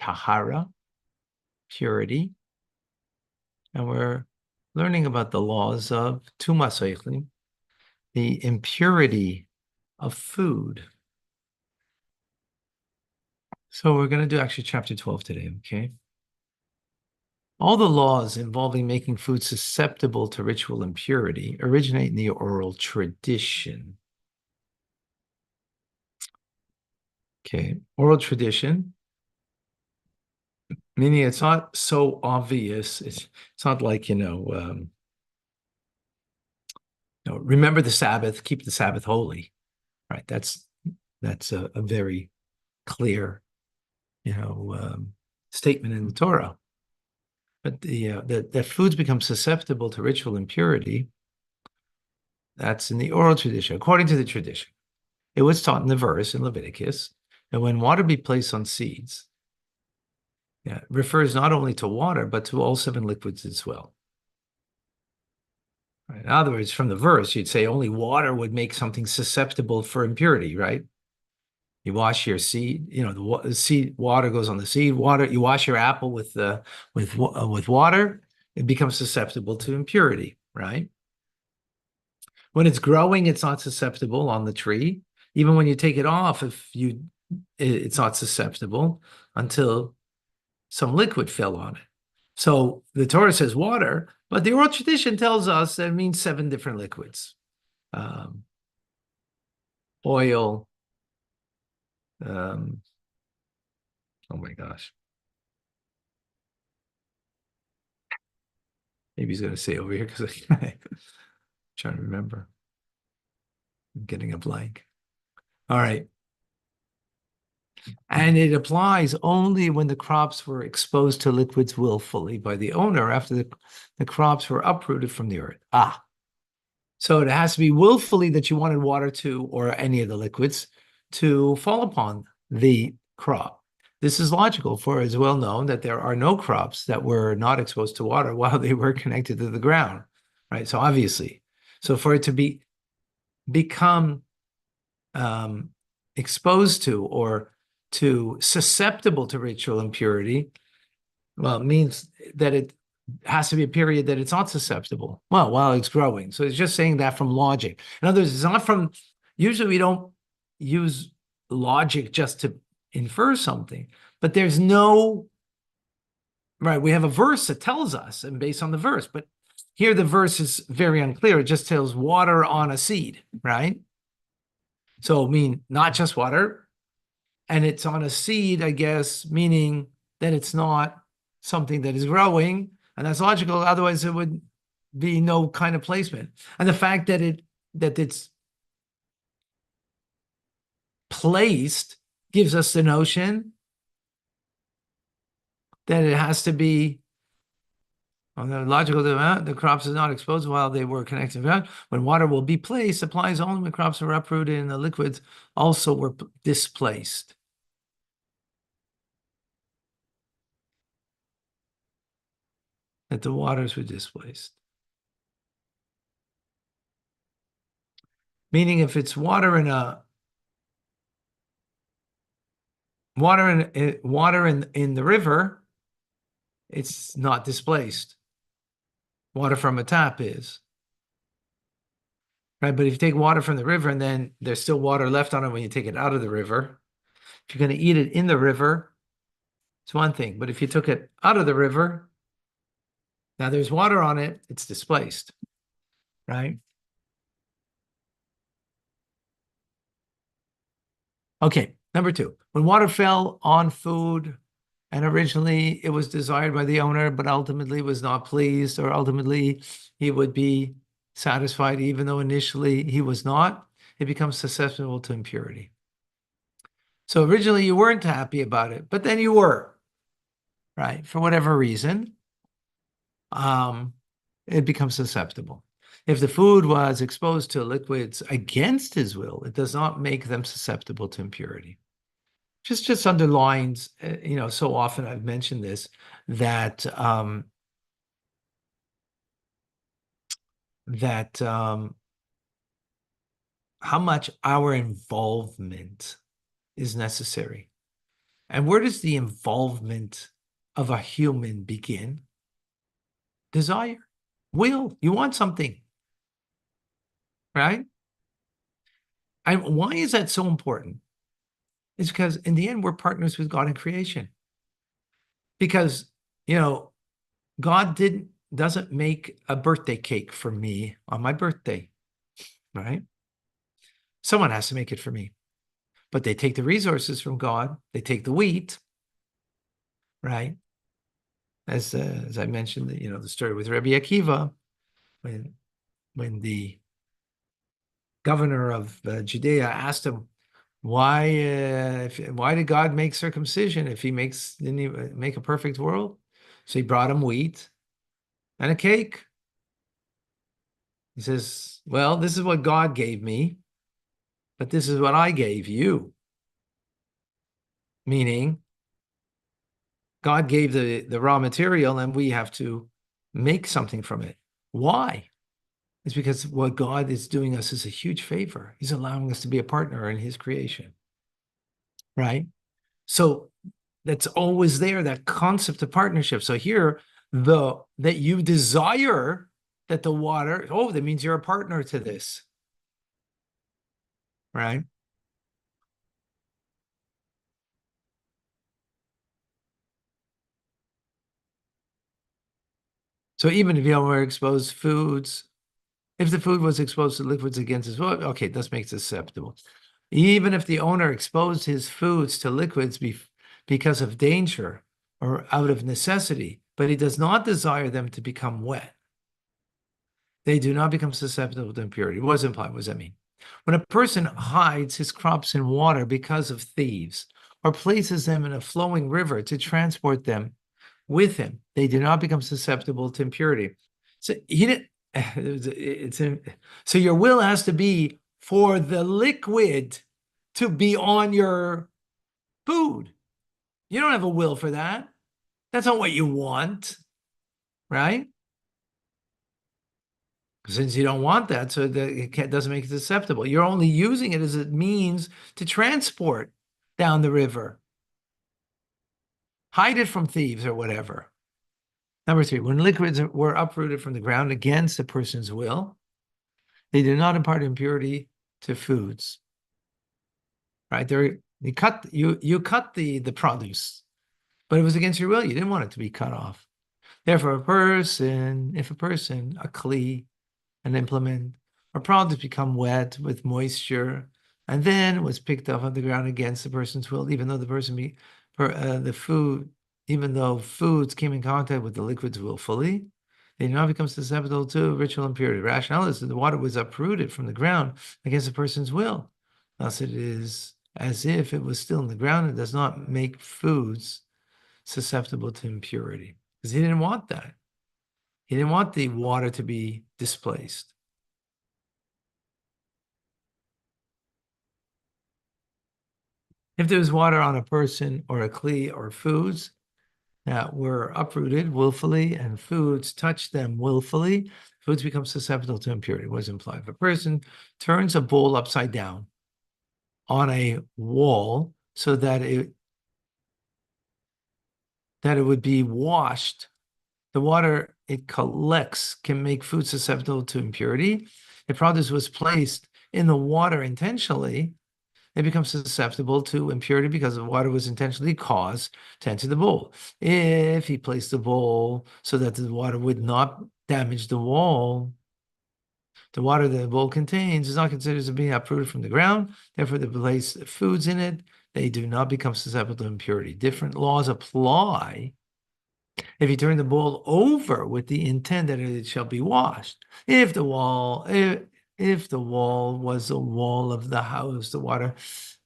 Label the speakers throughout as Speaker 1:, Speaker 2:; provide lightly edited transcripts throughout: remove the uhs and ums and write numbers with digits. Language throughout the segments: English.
Speaker 1: tahara, purity, and we're learning about the laws of tumas oichlin, the impurity of food. So we're going to do actually chapter 12 today, okay? All the laws involving making food susceptible to ritual impurity originate in the oral tradition. Okay, oral tradition, meaning it's not so obvious. It's not like, remember the Sabbath, keep the Sabbath holy, right? That's a very clear, statement in the Torah. But that foods become susceptible to ritual impurity, that's in the oral tradition. According to the tradition, it was taught in the verse in Leviticus that when water be placed on seeds, it refers not only to water, but to all 7 liquids as well. Right? In other words, from the verse, you'd say only water would make something susceptible for impurity, right? You wash your seed, the seed water goes on the seed. Water, you wash your apple with water, it becomes susceptible to impurity, right? When it's growing, it's not susceptible on the tree. Even when you take it off, it's not susceptible until some liquid fell on it. So the Torah says water, but the oral tradition tells us that it means 7 different liquids. Oil. Oh my gosh. Maybe he's going to say over here because I'm trying to remember. I'm getting a blank. All right. And it applies only when the crops were exposed to liquids willfully by the owner after the crops were uprooted from the earth. So it has to be willfully that you wanted water to, or any of the liquids, to fall upon the crop. This is logical, for it's well known that there are no crops that were not exposed to water while they were connected to the ground, right? So obviously, for it to become exposed to or to susceptible to ritual impurity, well, it means that it has to be a period that it's not susceptible. Well, while it's growing. So it's just saying that from logic. In other words, it's not from, usually we don't use logic just to infer something, but there's no, right, we have a verse that tells us, and based on the verse, but here the verse is very unclear. It just tells water on a seed, right? So, not just water, and it's on a seed, I guess, meaning that it's not something that is growing, and that's logical. Otherwise, it would be no kind of placement. And the fact that it's placed gives us the notion that it has to be on the logical amount. The crops are not exposed while they were connected. When water will be placed, applies only when crops are uprooted and the liquids also were displaced. That the waters were displaced. Meaning if it's water in the river, it's not displaced. Water from a tap is. Right? But if you take water from the river and then there's still water left on it when you take it out of the river, if you're going to eat it in the river, it's one thing. But if you took it out of the river, now there's water on it, it's displaced. Right? Okay, number 2. When water fell on food, and originally it was desired by the owner, but ultimately was not pleased, or ultimately he would be satisfied, even though initially he was not, it becomes susceptible to impurity. So originally you weren't happy about it, but then you were, right? For whatever reason, it becomes susceptible. If the food was exposed to liquids against his will, it does not make them susceptible to impurity. Just underlines, so often I've mentioned this, that how much our involvement is necessary. And where does the involvement of a human begin? Desire, will. You want something, right? And why is that so important? It's because in the end, we're partners with God in creation. Because, God doesn't make a birthday cake for me on my birthday, right? Someone has to make it for me. But they take the resources from God. They take the wheat, right? As I mentioned, the story with Rabbi Akiva, when the governor of Judea asked him, why did God make circumcision if didn't he make a perfect world? So he brought him wheat and a cake. He says, well, this is what God gave me, but this is what I gave you. Meaning, God gave the raw material and we have to make something from it. Why? It's because what God is doing us is a huge favor. He's allowing us to be a partner in his creation, right? So that's always there, that concept of partnership. So here, that you desire that the water, that means you're a partner to this, right? So even if you don't wear exposed foods, if the food was exposed to liquids against his will, okay, this makes it acceptable. Even if the owner exposed his foods to liquids because of danger or out of necessity, but he does not desire them to become wet, they do not become susceptible to impurity. What does it imply? What does that mean? When a person hides his crops in water because of thieves or places them in a flowing river to transport them with him, they do not become susceptible to impurity. So he didn't. So your will has to be for the liquid to be on your food. You don't have a will for that. That's not what you want, right? Since you don't want that, so that it doesn't make it susceptible. You're only using it as a means to transport down the river. Hide it from thieves or whatever. Number 3, when liquids were uprooted from the ground against a person's will, they do not impart impurity to foods. Right? You cut the produce, but it was against your will. You didn't want it to be cut off. Therefore, if a person, a kli, an implement, or product become wet with moisture, and then was picked up on the ground against the person's will, even though even though foods came in contact with the liquids willfully, they now become susceptible to ritual impurity. Rationale is that the water was uprooted from the ground against the person's will. Thus, it is as if it was still in the ground and does not make foods susceptible to impurity. Because he didn't want that. He didn't want the water to be displaced. If there was water on a person or a kli or foods that were uprooted willfully and foods touched them willfully, foods become susceptible to impurity. What is implied? If a person turns a bowl upside down on a wall so that it would be washed, the water it collects can make food susceptible to impurity. If produce was placed in the water intentionally, it becomes susceptible to impurity because the water was intentionally caused to enter the bowl. If he placed the bowl so that the water would not damage the wall, the water that the bowl contains is not considered as being uprooted from the ground. Therefore, the place foods in it, they do not become susceptible to impurity. Different laws apply if you turn the bowl over with the intent that it shall be washed. If the wall was the wall of the house, the water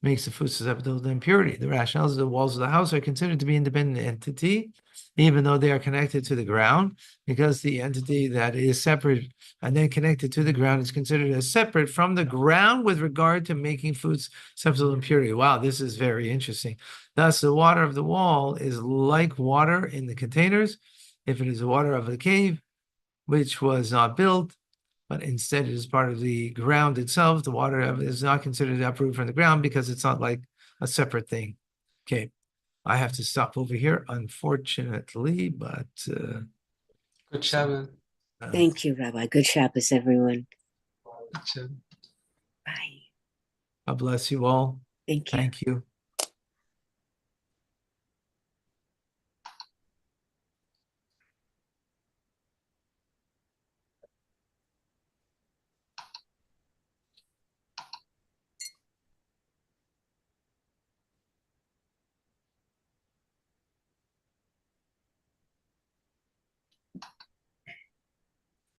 Speaker 1: makes the food susceptible to impurity. The rationale is the walls of the house are considered to be independent entity, even though they are connected to the ground, because the entity that is separate and then connected to the ground is considered as separate from the ground with regard to making foods susceptible to impurity. Wow, this is very interesting. Thus, the water of the wall is like water in the containers. If it is the water of the cave, which was not built, but instead it is part of the ground itself, the water is not considered uprooted from the ground because it's not like a separate thing. Okay. I have to stop over here, unfortunately, but
Speaker 2: Good Shabbat.
Speaker 3: Thank you, Rabbi. Good Shabbos, everyone.
Speaker 2: Good Shabbat.
Speaker 3: Bye.
Speaker 1: God bless you all.
Speaker 3: Thank you.
Speaker 1: Thank you.